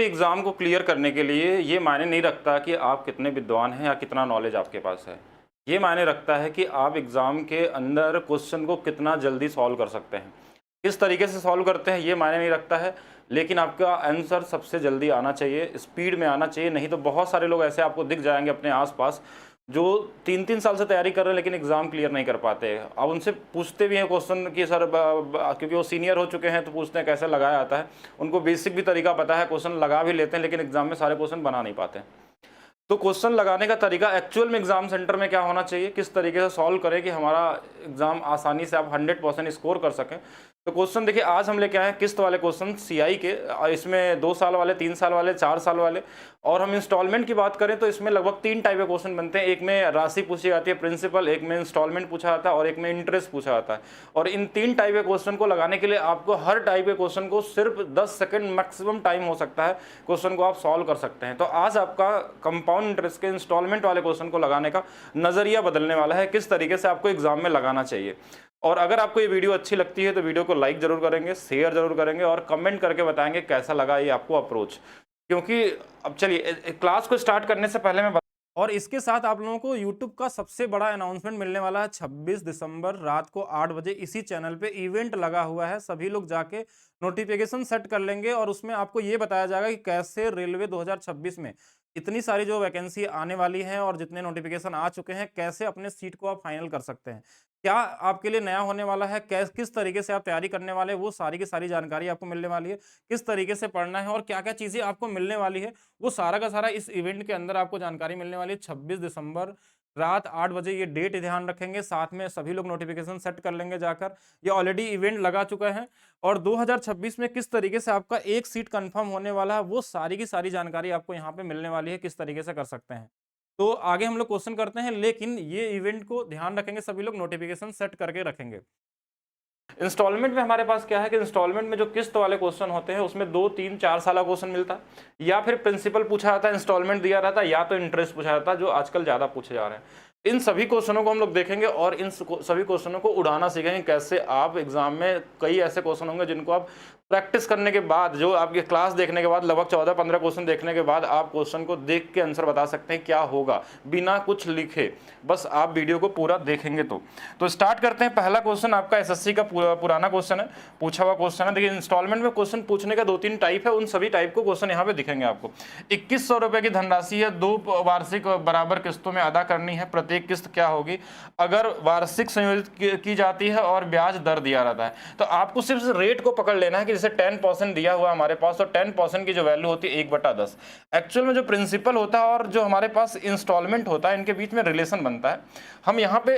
Exam को clear करने के लिए ये मायने नहीं रखता कि आप कितने विद्वान हैं या कितना नॉलेज आपके पास है। ये मायने रखता है कि आप एग्ज़ाम के अंदर क्वेश्चन को कितना जल्दी सॉल्व कर सकते हैं। किस तरीके से सॉल्व करते हैं ये मायने नहीं रखता है, लेकिन आपका आंसर सबसे जल्दी आना चाहिए, स्पीड में आना चाहिए। नहीं तो बहुत सारे लोग ऐसे आपको दिख जाएँगे अपने आस-पास जो 3-3 साल से तैयारी कर रहे हैं लेकिन एग्ज़ाम क्लियर नहीं कर पाते। आप उनसे पूछते भी हैं क्वेश्चन कि सर क्योंकि वो सीनियर हो चुके हैं तो पूछते हैं कैसे लगाया जाता है। उनको बेसिक भी तरीका पता है, क्वेश्चन लगा भी लेते हैं लेकिन एग्ज़ाम में सारे क्वेश्चन बना नहीं पाते। तो क्वेश्चन लगाने का तरीका एक्चुअल में एग्जाम सेंटर में क्या होना चाहिए, किस तरीके से सॉल्व करें कि हमारा एग्जाम आसानी से आप 100% स्कोर कर सकें। तो क्वेश्चन देखिए आज हम लेके आए हैं किस्त वाले क्वेश्चन सीआई के, इसमें 2 साल वाले, 3 साल वाले, 4 साल वाले। और हम इंस्टॉलमेंट की बात करें तो इसमें लगभग 3 टाइप के क्वेश्चन बनते हैं। एक में राशि पूछी जाती है प्रिंसिपल, एक में इंस्टॉलमेंट पूछा जाता है और एक में इंटरेस्ट पूछा जाता है। और इन 3 टाइप के क्वेश्चन को लगाने के लिए आपको हर टाइप के क्वेश्चन को सिर्फ 10 सेकंड मैक्सिमम टाइम हो सकता है, क्वेश्चन को आप सॉल्व कर सकते हैं। तो आज आपका कंपाउंड इंटरेस्ट के इंस्टॉलमेंट वाले क्वेश्चन को लगाने का नजरिया बदलने वाला है, किस तरीके से आपको एग्जाम में लगाना चाहिए। और अगर आपको ये वीडियो अच्छी लगती है तो वीडियो को लाइक जरूर करेंगे, शेयर जरूर करेंगे और कमेंट करके बताएंगे कैसा लगा ये आपको अप्रोच। क्योंकि अब चलिए क्लास को स्टार्ट करने से पहले मैं और इसके साथ आप लोगों को YouTube का सबसे बड़ा अनाउंसमेंट मिलने वाला है 26 दिसंबर रात को 8 बजे। इसी चैनल पे इवेंट लगा हुआ है, सभी लोग जाके नोटिफिकेशन सेट कर लेंगे और उसमें आपको ये बताया जाएगा कि कैसे रेलवे 2026 में इतनी सारी जो वैकेंसी आने वाली है और जितने नोटिफिकेशन आ चुके हैं, कैसे अपने सीट को आप फाइनल कर सकते हैं। क्या आपके लिए नया होने वाला है, किस तरीके से आप तैयारी करने वाले हैं, वो सारी की सारी जानकारी आपको मिलने वाली है। किस तरीके से पढ़ना है और क्या-क्या चीज़ें आपको मिलने वाली है, वो सारा का सारा इस इवेंट के अंदर आपको जानकारी मिलने वाली है। 26 दिसंबर रात 8 बजे ये डेट ध्यान रखेंगे, साथ में सभी लोग नोटिफिकेशन सेट कर लेंगे जाकर। ये ऑलरेडी इवेंट लगा चुका है और 2026 में किस तरीके से आपका एक सीट कंफर्म होने वाला है, वो सारी की सारी जानकारी आपको यहाँ पे मिलने वाली है, किस तरीके से कर सकते हैं। तो आगे हम लोग क्वेश्चन करते हैं, लेकिन ये इवेंट को ध्यान रखेंगे, सभी लोग नोटिफिकेशन सेट करके रखेंगे। इंस्टॉलमेंट में हमारे पास क्या है कि इंस्टॉलमेंट में जो किस्त वाले क्वेश्चन होते हैं उसमें 2, 3, 4 साल का क्वेश्चन मिलता है, या फिर प्रिंसिपल पूछा जाता है, इंस्टॉलमेंट दिया रहता है, या तो इंटरेस्ट पूछा जाता है जो आजकल ज्यादा पूछे जा रहे हैं। इन सभी क्वेश्चनों को हम लोग देखेंगे और इन सभी क्वेश्चनों को उड़ाना सीखेंगे कैसे आप एग्जाम में। कई ऐसे क्वेश्चन होंगे जिनको आप प्रैक्टिस करने के बाद, जो आपकी क्लास देखने के बाद, लगभग 14-15 क्वेश्चन देखने के बाद आप क्वेश्चन को देख के आंसर बता सकते हैं क्या होगा, बिना कुछ लिखे, बस आप वीडियो को पूरा देखेंगे। तो स्टार्ट करते हैं। पहला क्वेश्चन आपका एसएससी का पुराना क्वेश्चन है, पूछा हुआ क्वेश्चन है। देखिए इंस्टॉलमेंट में क्वेश्चन पूछने का 2-3 टाइप है, उन सभी टाइप को क्वेश्चन यहाँ पे दिखेंगे आपको। 2100 रुपए की धनराशि है, 2 वार्षिक बराबर किस्तों में अदा करनी है, प्रत्येक किस्त क्या होगी अगर वार्षिक संयोजित की जाती है और ब्याज दर दिया रहता है। तो आपको सिर्फ रेट को पकड़ लेना है कि जैसे 10% दिया हुआ हमारे पास, तो 10% की जो वैल्यू होती है 1/10। एक्चुअल में जो प्रिंसिपल होता है और जो हमारे पास इंस्टॉलमेंट होता है, इनके बीच में रिलेशन बनता है। हम यहाँ पे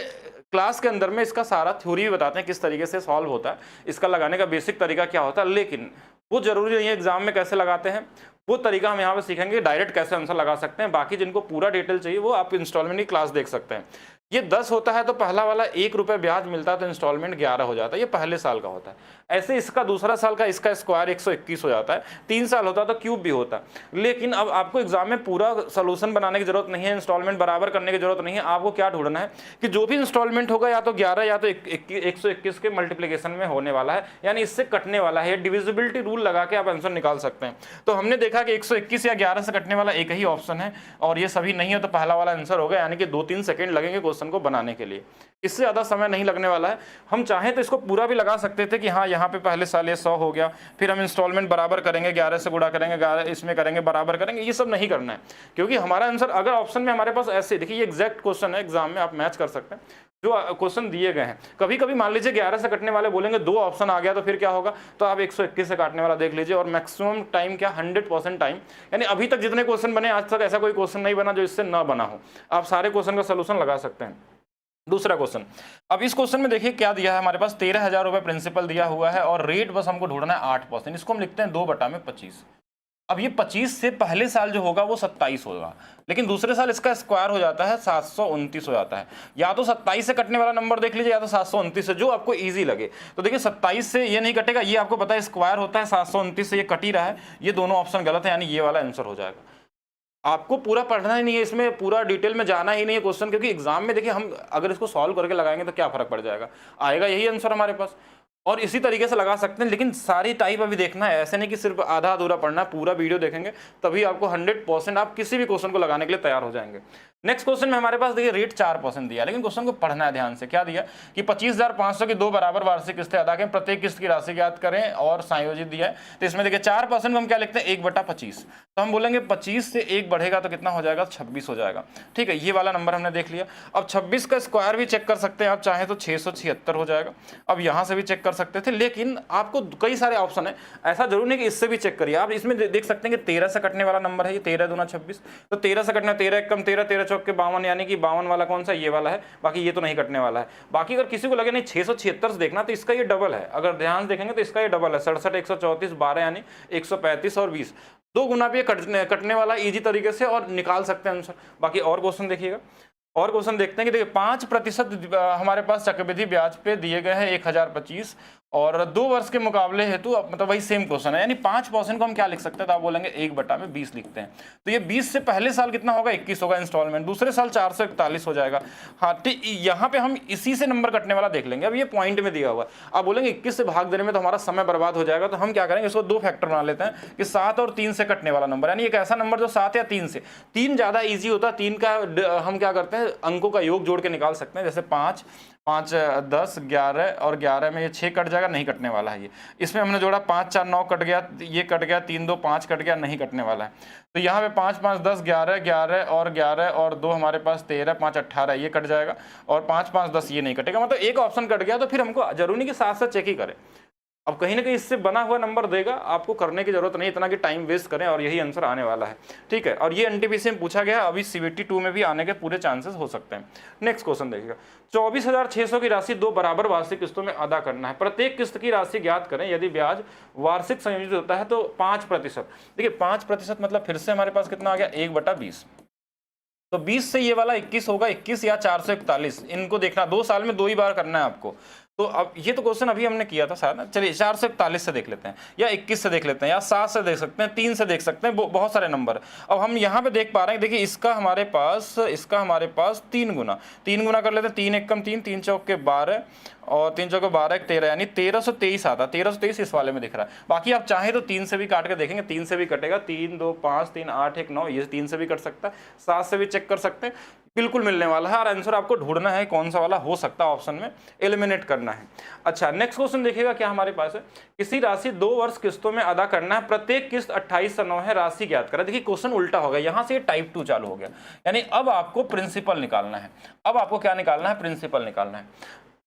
क्लास के अंदर में इसका सारा थ्योरी भी बताते हैं किस तरीके से सॉल्व होता है, इसका लगाने का बेसिक तरीका क्या होता है, लेकिन वो जरूरी नहीं है एग्जाम में कैसे लगाते हैं, वो तरीका हम यहाँ पे सीखेंगे, डायरेक्ट कैसे आंसर लगा सकते हैं। बाकी जिनको पूरा डिटेल चाहिए वो आप इंस्टॉलमेंट की क्लास देख सकते हैं। ये 10 होता है तो पहला वाला 1 रुपये ब्याज मिलता है, तो इंस्टॉलमेंट 11 हो जाता है, ये पहले साल का होता है। ऐसे इसका दूसरा साल का, इसका स्क्वायर 121 हो जाता है। 3 साल होता है तो क्यूब भी होता है। लेकिन अब आपको एग्जाम में पूरा सोल्यूशन बनाने की जरूरत नहीं है, इंस्टॉलमेंट बराबर करने की जरूरत नहीं है। आपको क्या ढूंढना है कि जो भी इंस्टॉलमेंट होगा या तो 11 या तो 121 के मल्टीप्लीकेशन में होने वाला है, यानी इससे कटने वाला है। डिविजिबिलिटी रूल लगा के आप आंसर निकाल सकते हैं। तो हमने देखा कि 121 या 11 से कटने वाला एक ही ऑप्शन है और ये सभी नहीं है, तो पहला वाला आंसर होगा, यानी कि 2-3 सेकंड लगेंगे क्वेश्चन को बनाने के लिए, इससे ज्यादा समय नहीं लगने वाला है। हम चाहें तो इसको पूरा भी लगा सकते थे कि हाँ यहाँ पे पहले साल ये 100 हो गया, फिर हम इंस्टॉलमेंट बराबर करेंगे, 11 से गुणा करेंगे, 11 इसमें करेंगे, बराबर करेंगे, ये सब नहीं करना है। क्योंकि हमारा आंसर अगर ऑप्शन में हमारे पास ऐसे, देखिए ये एग्जैक्ट क्वेश्चन है, एग्जाम में आप मैच कर सकते हैं जो क्वेश्चन दिए गए हैं। कभी कभी मान लीजिए 11 से कटने वाले बोलेंगे, 2 ऑप्शन आ गया तो फिर क्या होगा, तो आप 121 से काटने वाला देख लीजिए। और मैक्सिमम टाइम क्या, 100% टाइम, यानी अभी तक जितने क्वेश्चन बने आज तक ऐसा कोई क्वेश्चन नहीं बना जो इससे ना बना हो। आप सारे क्वेश्चन का सोल्यूशन लगा सकते हैं। दूसरा क्वेश्चन, अब इस क्वेश्चन में देखिए क्या दिया है हमारे पास, 13,000 रुपए प्रिंसिपल दिया हुआ है और रेट बस हमको ढूंढना है 8%। इसको हम लिखते हैं 2/25। अब ये 25 से पहले साल जो होगा वो 27 होगा, लेकिन दूसरे साल इसका स्क्वायर हो जाता है 729 हो जाता है। या तो 27 से कटने वाला नंबर देख लीजिए या तो 729 से, जो आपको इजी लगे। तो देखिए 27 से ये नहीं कटेगा, ये आपको पता है स्क्वायर होता है 729 से, ये कट ही रहा है, ये दोनों ऑप्शन गलत है, यानी ये वाला आंसर हो जाएगा। आपको पूरा पढ़ना ही नहीं है, इसमें पूरा डिटेल में जाना ही नहीं है क्वेश्चन, क्योंकि एग्जाम में देखिए हम अगर इसको सॉल्व करके लगाएंगे तो क्या फर्क पड़ जाएगा, आएगा यही आंसर हमारे पास। और इसी तरीके से लगा सकते हैं, लेकिन सारी टाइप अभी देखना है, ऐसे नहीं कि सिर्फ आधा अधूरा पढ़ना है, पूरा वीडियो देखेंगे तभी आपको 100% आप किसी भी क्वेश्चन को लगाने के लिए तैयार हो जाएंगे। नेक्स्ट क्वेश्चन में हमारे पास देखिए रेट 4% दिया, लेकिन क्वेश्चन को पढ़ना है ध्यान से। क्या दिया कि 25,500 की 2 बराबर वार्षिक किस्तें अदा करें, प्रत्येक किस्त की राशि ज्ञात करें और संयोजित दिया है। तो इसमें देखिए 4% को हम क्या लिखते हैं 1/25, तो हम बोलेंगे 25 से 1 बढ़ेगा तो कितना हो जाएगा 26 हो जाएगा। ठीक है, ये वाला नंबर हमने देख लिया। अब 26 का स्क्वायर भी चेक कर सकते हैं आप चाहें तो 676 हो जाएगा। अब यहाँ से भी चेक कर सकते थे, लेकिन आपको कई सारे ऑप्शन है, ऐसा जरूर नहीं कि इससे भी चेक करिए। आप इसमें देख सकते हैं कि 13 से कटने वाला नंबर है, ये 13 दूना 26, तो 13 से कटना 13 कम 13, 13 चौक के 52, यानी कि 52 वाला कौन सा ये वाला है, बाकी ये तो नहीं कटने वाला है। बाकी अगर किसी को लगे नहीं 676 देखना तो इसका ये डबल है, अगर ध्यान से देखेंगे तो इसका ये डबल है 67, 134, 12 यानी 135 और 20, 2 गुना भी कटने वाला इजी तरीके से और निकाल सकते हैं आंसर। बाकी और क्वेश्चन देखिएगा, और क्वेश्चन देखते हैं कि देखिए 5% हमारे पास चक्रवृद्धि ब्याज पे दिए गए हैं 1025 और 2 वर्ष के मुकाबले हेतु मतलब वही सेम क्वेश्चन है, यानी 5% को हम क्या लिख सकते हैं, तो आप बोलेंगे 1/20 लिखते हैं। तो ये 20 से पहले साल कितना होगा 21 होगा इंस्टॉलमेंट, दूसरे साल 441 हो जाएगा। हाँ ठीक, यहाँ पे हम इसी से नंबर कटने वाला देख लेंगे। अब ये पॉइंट में दिया हुआ है, आप बोलेंगे 21 से भाग देने में तो हमारा समय बर्बाद हो जाएगा, तो हम क्या करेंगे इसको 2 फैक्टर बना लेते हैं कि 7 और 3 से कटने वाला नंबर, यानी एक ऐसा नंबर जो 7 या 3 से, 3 ज्यादा ईजी होता है, 3 का हम क्या करते हैं अंकों का योग जोड़ के निकाल सकते हैं, जैसे 5, 5, 10, 11 और 11 में ये 6 कट जाएगा, नहीं कटने वाला है ये। इसमें हमने जोड़ा 5, 4, 9 कट गया, ये कट गया, 3, 2, 5 कट गया, नहीं कटने वाला है। तो यहाँ पे 5, 5, 10, 11, 11 और 2 हमारे पास 13, 5, 18 ये कट जाएगा और 5, 5, 10 ये नहीं कटेगा, मतलब एक ऑप्शन कट गया। तो फिर हमको जरूरी नहीं कि साथ साथ चेक ही करें, अब कहीं ना कहीं इससे बना हुआ नंबर देगा, आपको करने की जरूरत नहीं इतना कि टाइम वेस्ट करें, और यही आंसर आने वाला है। ठीक है, और ये एनटीपीसी में पूछा गया, अभी CBT 2 में भी आने के पूरे चांसेस हो सकते हैं। नेक्स्ट क्वेश्चन देखिएगा, 24,600 की राशि 2 बराबर वार्षिक किस्तों में अदा करना है, प्रत्येक किस्त की राशि ज्ञात करें, यदि ब्याज वार्षिक संयोजित होता है तो 5%। देखिए 5% मतलब फिर से हमारे पास कितना आ गया 1/20, तो 20 से ये वाला 21 होगा, 21 या 441, इनको देखना 2 साल में 2 ही बार करना है आपको। तो अब ये तो क्वेश्चन अभी हमने किया था शायद ना, चलिए 441 से देख लेते हैं, या 21 से देख लेते हैं, या 7 से देख सकते हैं, 3 से देख सकते हैं, बहुत सारे नंबर। अब हम यहाँ पे देख पा रहे हैं, देखिए इसका हमारे पास 3 गुना कर लेते हैं, 3 1 कम 3, 3 चौक के 12 और 3 चौक 12 13, यानी 1323 आता है, 1323 इस वाले में दिख रहा है। बाकी आप चाहें तो 3 से भी काट के देखेंगे, 3 से भी कटेगा, 3 2 5 3 8 1 9, ये 3 से भी कट सकता है, 7 से भी चेक कर सकते हैं, बिल्कुल मिलने वाला है। और आंसर आपको ढूंढना है कौन सा वाला हो सकता है, ऑप्शन में एलिमिनेट करना है। अच्छा, नेक्स्ट क्वेश्चन देखिएगा क्या हमारे पास है, किसी राशि 2 वर्ष किस्तों में अदा करना है, प्रत्येक किस्त 28 से 9 है, राशि ज्ञात करें। देखिए क्वेश्चन उल्टा हो गया, यहाँ से टाइप 2 चालू हो गया, यानी अब आपको प्रिंसिपल निकालना है। अब आपको क्या निकालना है, प्रिंसिपल निकालना है।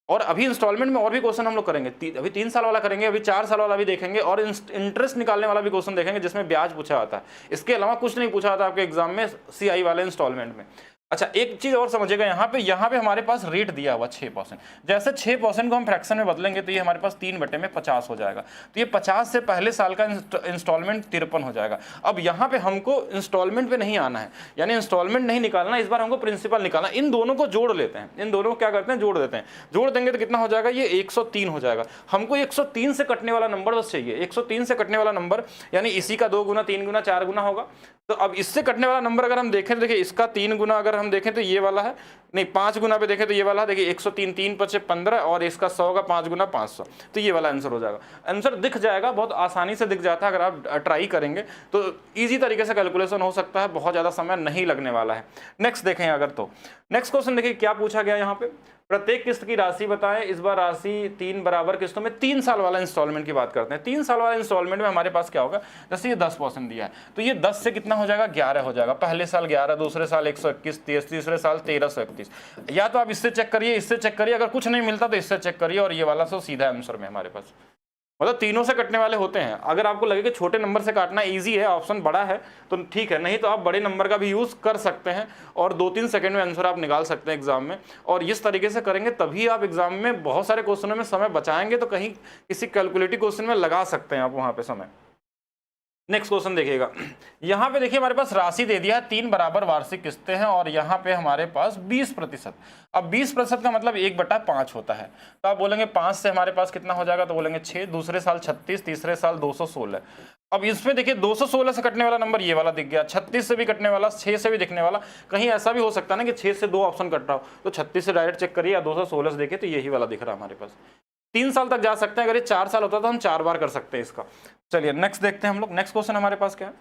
और अभी इंस्टॉलमेंट में और भी क्वेश्चन हम लोग करेंगे, अभी 3 साल वाला करेंगे, अभी 4 साल वाला भी देखेंगे, और इंटरेस्ट निकालने वाला भी क्वेश्चन देखेंगे जिसमें ब्याज पूछा जाता है। इसके अलावा कुछ नहीं पूछा जाता आपके एग्जाम में CI वाले इंस्टॉलमेंट में। अच्छा, एक चीज और समझिएगा, यहाँ पे हमारे पास रेट दिया हुआ 6%, जैसे 6% को हम फ्रैक्शन में बदलेंगे तो ये हमारे पास 3/50 हो जाएगा, तो ये 50 से पहले साल का इंस्टॉलमेंट 53 हो जाएगा। अब यहाँ पे हमको इंस्टॉलमेंट पे नहीं आना है, यानी इंस्टॉलमेंट नहीं निकालना, इस बार हमको प्रिंसिपल निकालना। इन दोनों को जोड़ लेते हैं, इन दोनों को क्या करते हैं, जोड़ देते हैं। जोड़ देंगे तो कितना हो जाएगा, ये 103 हो जाएगा। हमको 103 से कटने वाला नंबर बस चाहिए, 103 से कटने वाला नंबर, यानी इसी का 2 गुना 3 गुना 4 गुना होगा। तो अब इससे कटने वाला नंबर अगर हम देखें तो देखिए इसका 3 गुना अगर हम देखें तो ये वाला है, नहीं 5 गुना पे देखें तो ये वाला, देखिए 103, 3 5 15 और इसका 100 का 5 गुना 500, तो ये वाला आंसर हो जाएगा। आंसर दिख जाएगा, बहुत आसानी से दिख जाता है, अगर आप ट्राई करेंगे तो इजी तरीके से कैलकुलेशन हो सकता है, बहुत ज़्यादा समय नहीं लगने वाला है। नेक्स्ट देखें अगर तो नेक्स्ट क्वेश्चन देखिए क्या पूछा गया यहाँ पे, प्रत्येक किस्त की राशि बताएं। इस बार राशि 3 बराबर किस्तों में 3 साल वाला इंस्टॉलमेंट की बात करते हैं। 3 साल वाला इंस्टॉलमेंट में हमारे पास क्या होगा, जैसे ये 10% दिया है तो ये 10 से कितना हो जाएगा, 11 हो जाएगा। पहले साल 11, दूसरे साल 121, तीसरे साल 1331। या तो आप इससे चेक करिए, इससे चेक करिए, अगर कुछ नहीं मिलता तो इससे चेक करिए, और ये वाला तो सीधा आंसर में हमारे पास, मतलब तीनों से कटने वाले होते हैं। अगर आपको लगे कि छोटे नंबर से काटना इजी है, ऑप्शन बड़ा है तो ठीक है, नहीं तो आप बड़े नंबर का भी यूज़ कर सकते हैं और 2-3 सेकंड में आंसर आप निकाल सकते हैं एग्जाम में। और इस तरीके से करेंगे तभी आप एग्जाम में बहुत सारे क्वेश्चनों में समय बचाएंगे, तो कहीं किसी कैलकुलेटिव क्वेश्चन में लगा सकते हैं आप वहाँ पे समय। नेक्स्ट क्वेश्चन देखिएगा, यहाँ पे देखिए हमारे पास राशि दे दिया है, 3 बराबर वार्षिक किस्तें हैं और यहाँ पे हमारे पास 20%। अब 20% का मतलब 1/5 होता है, तो आप बोलेंगे 5 से हमारे पास कितना हो जाएगा, तो बोलेंगे 6, दूसरे साल 36, तीसरे साल 216। अब इसमें देखिए 216 से कटने वाला नंबर ये वाला दिख गया, 36 से भी कटने वाला, 6 से भी दिखने वाला। कहीं ऐसा भी हो सकता है ना कि 6 से 2 ऑप्शन कट रहा हो, तो 36 से डायरेक्ट चेक करिए या 216 से देखे तो यही वाला दिख रहा है हमारे पास। 3 साल तक जा सकते हैं। अगर ये 4 साल होता तो हम 4 बार कर सकते हैं इसका। चलिए नेक्स्ट देखते हैं हम लोग। नेक्स्ट क्वेश्चन हमारे पास क्या है,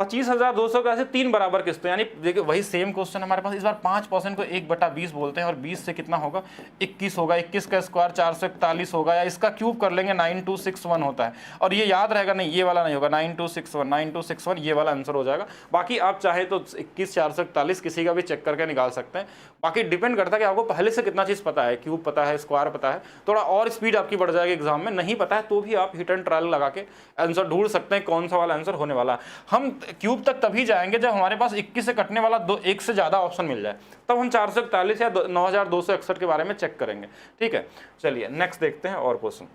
25,200 का ऐसे 3 बराबर किस्तों, यानी देखिए वही सेम क्वेश्चन हमारे पास। इस बार 5% को 1/20 बोलते हैं और 20 से कितना होगा 21 होगा। 21 का स्क्वायर 441 होगा, या इसका क्यूब कर लेंगे 9261 होता है। और ये याद रहेगा नहीं, ये वाला नहीं होगा, 9261 ये वाला आंसर हो जाएगा। बाकी आप चाहे तो 21 441 किसी का भी चेक करके निकाल सकते हैं। बाकी डिपेंड करता है कि आपको पहले से कितना चीज़ पता है, क्यूब पता है, स्क्वायर पता है, थोड़ा और स्पीड आपकी बढ़ जाएगी एग्जाम में। नहीं पता है तो भी आप हिट एंड ट्रायल लगा के आंसर ढूंढ सकते हैं कौन सा वाला आंसर होने वाला है। हम क्यूब तक तभी जाएंगे जब हमारे पास 21 से कटने वाला एक से ज़्यादा ऑप्शन मिल जाए, तब हम 441 या 9261 के बारे में चेक करेंगे। ठीक है, चलिए नेक्स्ट देखते हैं और क्वेश्चन।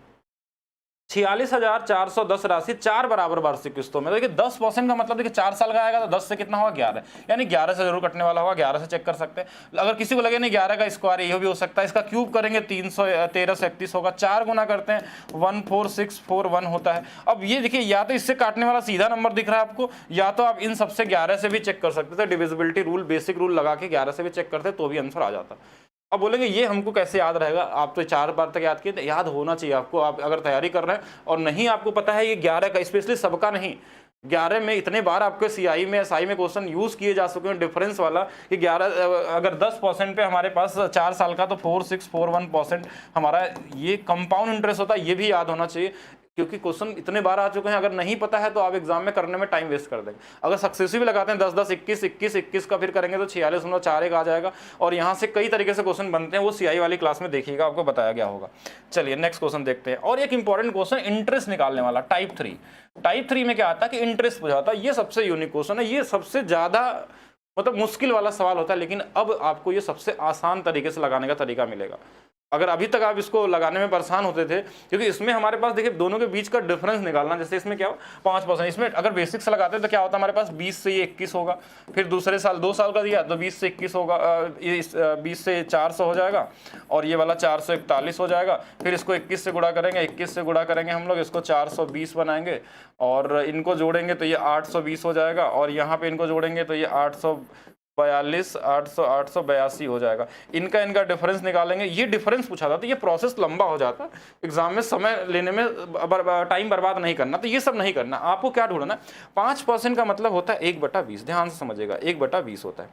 46,410 राशि 4 बराबर वार्षिक किस्तों में। देखिए 10% का मतलब देखिए 4 साल का आएगा तो 10 से कितना होगा 11, यानी 11 से जरूर कटने वाला होगा। 11 से चेक कर सकते हैं। अगर किसी को लगे नहीं 11 का स्क्वायर ये भी हो सकता है, इसका क्यूब करेंगे 13 से 31 होगा। 4 गुना करते हैं 14641 होता है। अब ये देखिए या तो इससे काटने वाला सीधा नंबर दिख रहा है आपको, या तो आप इन सबसे 11 से भी चेक कर सकते थे। डिविजिबिलिटी रूल, बेसिक रूल लगा के 11 से भी चेक करते तो भी आंसर आ जाता। अब बोलेंगे ये हमको कैसे याद रहेगा, आप तो 4 बार तक याद किए, तो याद होना चाहिए आपको। आप अगर तैयारी कर रहे हैं और नहीं आपको पता है ये 11 का, स्पेशली सबका नहीं, 11 में इतने बार आपके सीआई में एसआई में क्वेश्चन यूज किए जा चुके हैं डिफरेंस वाला कि 11 अगर 10% पे हमारे पास 4 साल का तो 4641% हमारा ये कंपाउंड इंटरेस्ट होता है। ये भी याद होना चाहिए क्योंकि क्वेश्चन इतने बार आ चुके हैं। अगर नहीं पता है तो आप एग्जाम में करने में टाइम वेस्ट कर देंगे। अगर सक्सेसिव लगाते हैं 10 10 21 21 21 का फिर करेंगे तो 46.41 आ जाएगा। और यहाँ से कई तरीके से क्वेश्चन बनते हैं, वो सीआई वाली क्लास में देखिएगा, आपको बताया गया होगा। चलिए नेक्स्ट क्वेश्चन देखते हैं। और एक इंपॉर्टेंट क्वेश्चन इंटरेस्ट निकालने वाला टाइप 3। टाइप 3 में क्या आता है कि इंटरेस्ट पूछा होता है। ये सबसे यूनिक क्वेश्चन है, ये सबसे ज्यादा मतलब मुश्किल वाला सवाल होता है, लेकिन अब आपको ये सबसे आसान तरीके से लगाने का तरीका मिलेगा। अगर अभी तक आप इसको लगाने में परेशान होते थे, क्योंकि इसमें हमारे पास देखिए दोनों के बीच का डिफरेंस निकालना, जैसे इसमें क्या हो 5%, इसमें अगर बेसिक से लगाते तो क्या होता है हमारे पास 20 से ये 21 होगा। फिर दूसरे साल 2 साल का दिया तो 20 से 21 होगा, 20 से 400 हो जाएगा और ये वाला 441 हो जाएगा। फिर इसको 21 से गुणा करेंगे, 21 से गुणा करेंगे हम लोग, इसको 420 बनाएंगे और इनको जोड़ेंगे तो ये 820 हो जाएगा। और यहाँ पे इनको जोड़ेंगे तो ये 842 882 हो जाएगा। इनका डिफरेंस निकालेंगे। ये डिफरेंस पूछा था तो ये प्रोसेस लंबा हो जाता है, एग्जाम में समय लेने में टाइम बर्बाद नहीं करना, तो ये सब नहीं करना। आपको क्या ढूंढना है, 5% का मतलब होता है 1/20। ध्यान से समझिएगा, 1/20 होता है।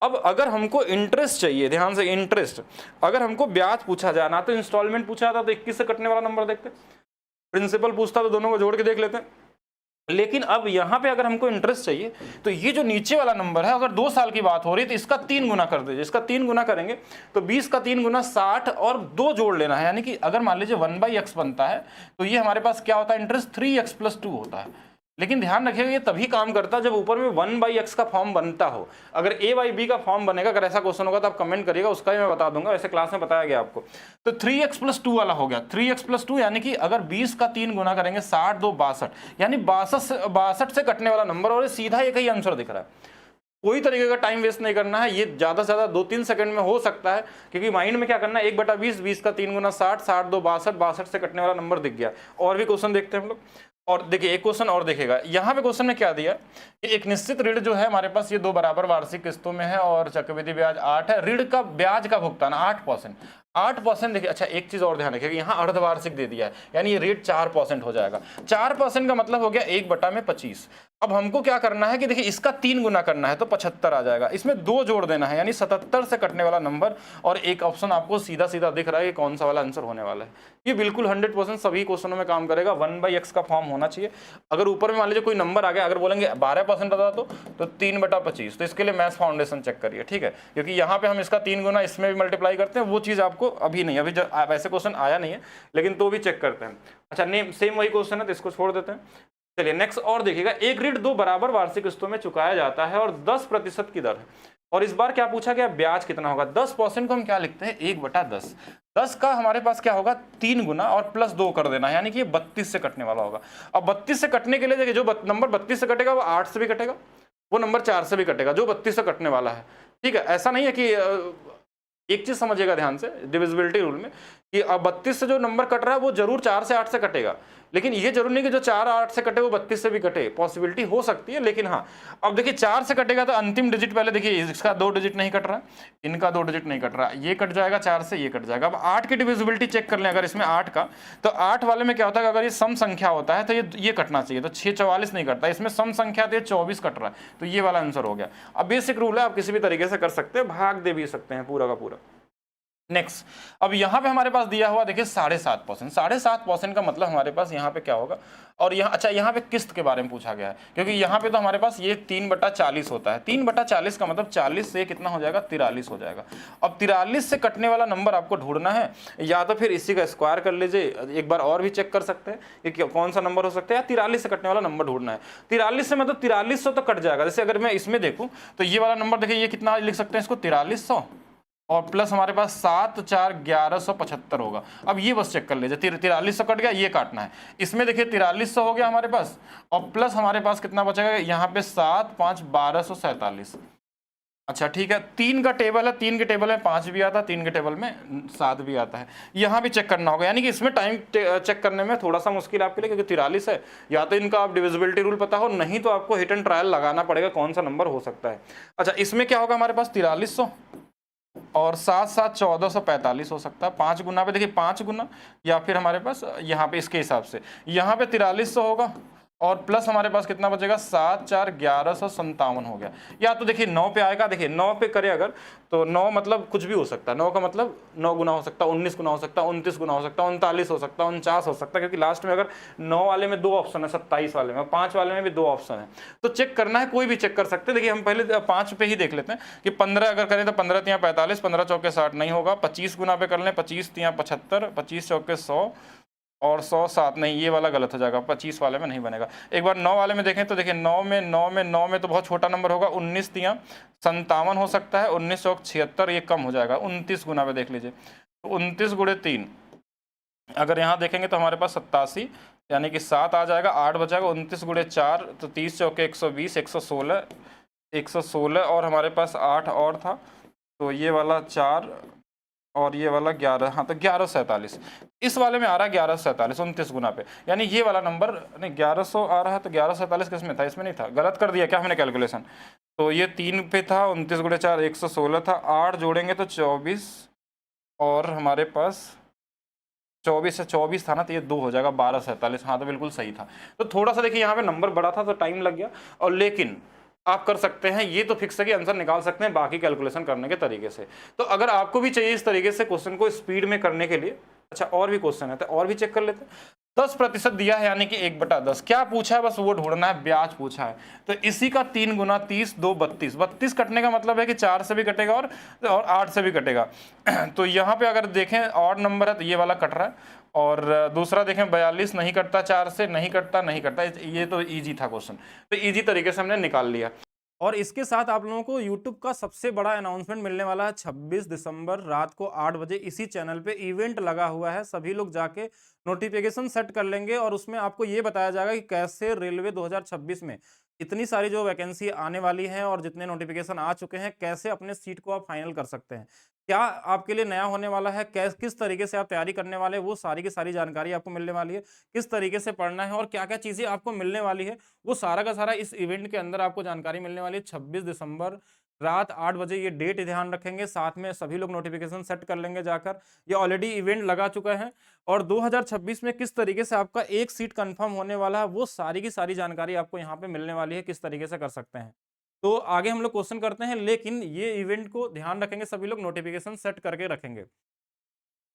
अब अगर हमको इंटरेस्ट चाहिए, ध्यान से, इंटरेस्ट अगर हमको ब्याज पूछा जाए ना तो इंस्टॉलमेंट पूछा था तो 21 से कटने वाला नंबर देखते, प्रिंसिपल पूछता तो दोनों को जोड़ के देख लेते हैं। लेकिन अब यहाँ पे अगर हमको इंटरेस्ट चाहिए तो ये जो नीचे वाला नंबर है, अगर 2 साल की बात हो रही है तो इसका 3 गुना कर दीजिए। इसका 3 गुना करेंगे तो 20 का 3 गुना 60 और 2 जोड़ लेना है। यानी कि अगर मान लीजिए 1/x बनता है तो ये हमारे पास क्या होता है, इंटरेस्ट 3x+2 होता है। लेकिन ध्यान रखिएगा ये तभी काम करता है जब ऊपर में 1/x का फॉर्म बनता हो। अगर a/b का फॉर्म बनेगा, अगर ऐसा क्वेश्चन होगा तो आप कमेंट करिएगा, उसका भी मैं बता दूंगा, वैसे क्लास में बताया गया आपको। तो 3x+2 वाला हो गया। 3x+2 यानी कि अगर 20 का 3 गुना करेंगे 60 2 62, यानी 62 से कटने वाला नंबर। और सीधा एक ही आंसर दिख रहा है, कोई तरीके का टाइम वेस्ट नहीं करना है। ये ज्यादा से ज्यादा 2-3 सेकंड में हो सकता है, क्योंकि माइंड में क्या करना है, 1/20, 20 का 3 गुना 60, 60 2 62, 62 से कटने वाला नंबर दिख गया। और भी क्वेश्चन देखते हैं हम लोग। और देखिए एक क्वेश्चन और देखेगा, यहाँ पे क्वेश्चन में क्या दिया कि एक निश्चित ऋण जो है हमारे पास ये 2 बराबर वार्षिक किस्तों में है और चक्रवृद्धि ब्याज 8 है। ऋण का ब्याज का भुगतान 8%। देखिए, अच्छा एक चीज और ध्यान रखिएगा, यहाँ अर्धवार्षिक दे दिया है, यानी ये रेट 4% हो जाएगा। 4% का मतलब हो गया 1/25। अब हमको क्या करना है कि देखिए इसका 3 गुना करना है तो 75 आ जाएगा। इसमें 2 जोड़ देना है, यानी 77 से कटने वाला नंबर। और एक ऑप्शन आपको सीधा सीधा दिख रहा है कि कौन सा वाला आंसर होने वाला है। ये बिल्कुल 100% सभी क्वेश्चनों में काम करेगा। 1/x का फॉर्म होना चाहिए। अगर ऊपर में मान लीजिए कोई नंबर आ गया, अगर बोलेंगे 12% बता तो 3/25, तो इसके लिए मैथ्स फाउंडेशन चेक करिए, ठीक है। क्योंकि यहाँ पे हम इसका 3 गुना इसमें भी मल्टीप्लाई करते हैं, वो चीज़ आपको अभी नहीं, अभी वैसे क्वेश्चन आया नहीं है, लेकिन तो भी चेक करते हैं। अच्छा सेम वही क्वेश्चन है तो इसको छोड़ देते हैं। चलिए नेक्स्ट और देखिएगा, एक ऋण 2 बराबर वार्षिक किस्तों में चुकाया जाता है और 10% की दर है। और इस बार क्या पूछा गया, ब्याज कितना होगा। 10% को हम क्या लिखते हैं, 1/10। 10 का हमारे पास क्या होगा, 3 गुना और +2 कर देना, यानी कि 32 से कटने वाला होगा। अब 32 से कटने के लिए देखिए, जो नंबर 32 से कटेगा वो 8 से भी कटेगा, वो नंबर 4 से भी कटेगा, जो 32 से कटने वाला है, ठीक है। ऐसा नहीं है कि एक चीज समझिएगा ध्यान से, डिविजिबिलिटी रूल में कि अब 32 से जो नंबर कट रहा है वो जरूर 4 से 8 से कटेगा, लेकिन ये जरूर नहीं कि जो 4 8 से कटे वो 32 से भी कटे, पॉसिबिलिटी हो सकती है, लेकिन हाँ अब देखिए 4 से कटेगा तो अंतिम डिजिट पहले देखिए इसका 2 डिजिट नहीं कट रहा, इनका 2 डिजिट नहीं कट रहा, ये कट जाएगा 4 से, ये कट जाएगा। अब 8 की डिविजिबिलिटी चेक कर लें, अगर इसमें 8 का, तो 8 वाले में क्या होता है कि अगर ये सम संख्या होता है तो ये कटना चाहिए, तो 6 44 नहीं कटता, इसमें सम संख्या तो ये 24 कट रहा है, तो ये वाला आंसर हो गया। अब बेसिक रूल है, आप किसी भी तरीके से कर सकते हैं, भाग दे भी सकते हैं पूरा का पूरा। नेक्स्ट, अब यहाँ पे हमारे पास दिया हुआ देखिए 7.5%, 7.5% का मतलब हमारे पास यहाँ पे क्या होगा, और यहाँ अच्छा यहाँ पे किस्त के बारे में पूछा गया है, क्योंकि यहाँ पे तो हमारे पास ये 3/40 होता है, 3/40 का मतलब 40 से कितना हो जाएगा, 43 हो जाएगा। अब 43 से कटने वाला नंबर आपको ढूंढना है, या तो फिर इसी का स्क्वायर कर लीजिए, एक बार और भी चेक कर सकते हैं कि कौन सा नंबर हो सकता है, या 43 से कटने वाला नंबर ढूंढना है। 43 से मतलब 4300 तो कट जाएगा, जैसे अगर मैं इसमें देखूँ तो ये वाला नंबर देखिए, ये कितना लिख सकते हैं इसको, 4300 और प्लस हमारे पास 7 4 1175 होगा। अब ये बस चेक कर लीजिए, 4300 कट गया, ये काटना है, इसमें देखिए 4300 हो गया हमारे पास, और प्लस हमारे पास कितना बचेगा यहाँ पे 7 5 1247। अच्छा ठीक है, 3 का टेबल है, 3 के टेबल में 5 भी आता है, 3 के टेबल में 7 भी आता है, यहाँ भी चेक करना होगा, यानी कि इसमें टाइम चेक करने में थोड़ा सा मुश्किल आपके लिए, क्योंकि 43 है, या तो इनका आप डिविजिबिलिटी रूल पता हो, नहीं तो आपको हिट एंड ट्रायल लगाना पड़ेगा कौन सा नंबर हो सकता है। अच्छा इसमें क्या होगा हमारे पास, 4300 और 7 7 1445 हो सकता है, 5 गुना पे देखिए 5 गुना, या फिर हमारे पास यहाँ पे इसके हिसाब से यहाँ पे 4300 होगा, और प्लस हमारे पास कितना बचेगा, 7 4 1157 हो गया। या तो देखिए 9 पे आएगा, देखिए 9 पे करे अगर तो 9 मतलब कुछ भी हो सकता है, 9 का मतलब 9 गुना हो सकता है, 19 गुना हो सकता है, 29 गुना हो सकता है, 39 हो सकता है, 49 हो सकता है, क्योंकि लास्ट में अगर 9 वाले में 2 ऑप्शन है, 27 वाले में, 5 वाले में भी 2 ऑप्शन है, तो चेक करना है, कोई भी चेक कर सकते हैं। देखिए हम पहले 5 पे ही देख लेते हैं कि 15 अगर करें तो 15 तियाँ 45, 15 चौके 60 नहीं होगा, 25 गुना पे कर लें, 25 तियाँ 75, 25 चौके 100 और 100 7 नहीं, ये वाला गलत हो जाएगा, 25 वाले में नहीं बनेगा। एक बार 9 वाले में देखें तो देखिए 9 में तो बहुत छोटा नंबर होगा, 19 तियाँ 57 हो सकता है, 19 चौक 76, ये कम हो जाएगा, 29 गुना पे देख लीजिए, तो 29 गुणे 3 अगर यहाँ देखेंगे तो हमारे पास 87, यानी कि 7 आ जाएगा, 8 बचाएगा, 29 गुणे 4 तो 30 चौके 120, 116 और हमारे पास 8 और था, तो ये वाला 4 और ये वाला 11, हाँ तो 1147 इस वाले में आ रहा है, 1147 29 गुना पे, यानी ये वाला नंबर नहीं 1100 आ रहा है, तो 1147 किस में था, इसमें नहीं था, गलत कर दिया क्या हमने कैलकुलेशन, तो ये 3 पे था, 29 गुणे 4 116 था, 8 जोड़ेंगे तो 24 और हमारे पास 24 से 24 था ना, तो ये 2 हो जाएगा 1247, हाँ तो बिल्कुल सही था। तो थोड़ा सा देखिए यहाँ पे नंबर बड़ा था तो टाइम लग गया, और लेकिन आप कर सकते हैं, ये तो फिक्स है कि आंसर निकाल सकते हैं बाकी कैलकुलेशन करने के तरीके से। तो अगर आपको भी चाहिए इस तरीके से क्वेश्चन को स्पीड में करने के लिए, अच्छा और भी क्वेश्चन है तो और भी चेक कर लेते हैं। 10% दिया है, यानी कि 1/10 क्या पूछा है, बस वो ढूंढना है, ब्याज पूछा है, तो इसी का 3 गुना 30 2 32, 32 कटने का मतलब है कि 4 से भी कटेगा और 8 से भी कटेगा। तो यहाँ पे अगर देखें ऑड नंबर है तो ये वाला कट रहा है, और दूसरा देखें 42 नहीं कटता, 4 से नहीं कटता, ये तो ईजी था क्वेश्चन, तो ईजी तरीके से हमने निकाल लिया। और इसके साथ आप लोगों को YouTube का सबसे बड़ा अनाउंसमेंट मिलने वाला है 26 दिसंबर रात को 8 बजे, इसी चैनल पे इवेंट लगा हुआ है, सभी लोग जाके नोटिफिकेशन सेट कर लेंगे, और उसमें आपको ये बताया जाएगा कि कैसे रेलवे 2026 में इतनी सारी जो वैकेंसी आने वाली है और जितने नोटिफिकेशन आ चुके हैं, कैसे अपने सीट को आप फाइनल कर सकते हैं, क्या आपके लिए नया होने वाला है, किस तरीके से आप तैयारी करने वाले हैं, वो सारी की सारी जानकारी आपको मिलने वाली है, किस तरीके से पढ़ना है और क्या क्या चीज़ें आपको मिलने वाली है, वो सारा का सारा इस इवेंट के अंदर आपको जानकारी मिलने वाली है। 26 दिसंबर रात 8 बजे, ये डेट ध्यान रखेंगे, साथ में सभी लोग नोटिफिकेशन सेट कर लेंगे जाकर, ये ऑलरेडी इवेंट लगा चुका है, और 2026 में किस तरीके से आपका एक सीट कंफर्म होने वाला है, वो सारी की सारी जानकारी आपको यहाँ पे मिलने वाली है, किस तरीके से कर सकते हैं। तो आगे हम लोग क्वेश्चन करते हैं, लेकिन ये इवेंट को ध्यान रखेंगे, सभी लोग नोटिफिकेशन सेट करके रखेंगे।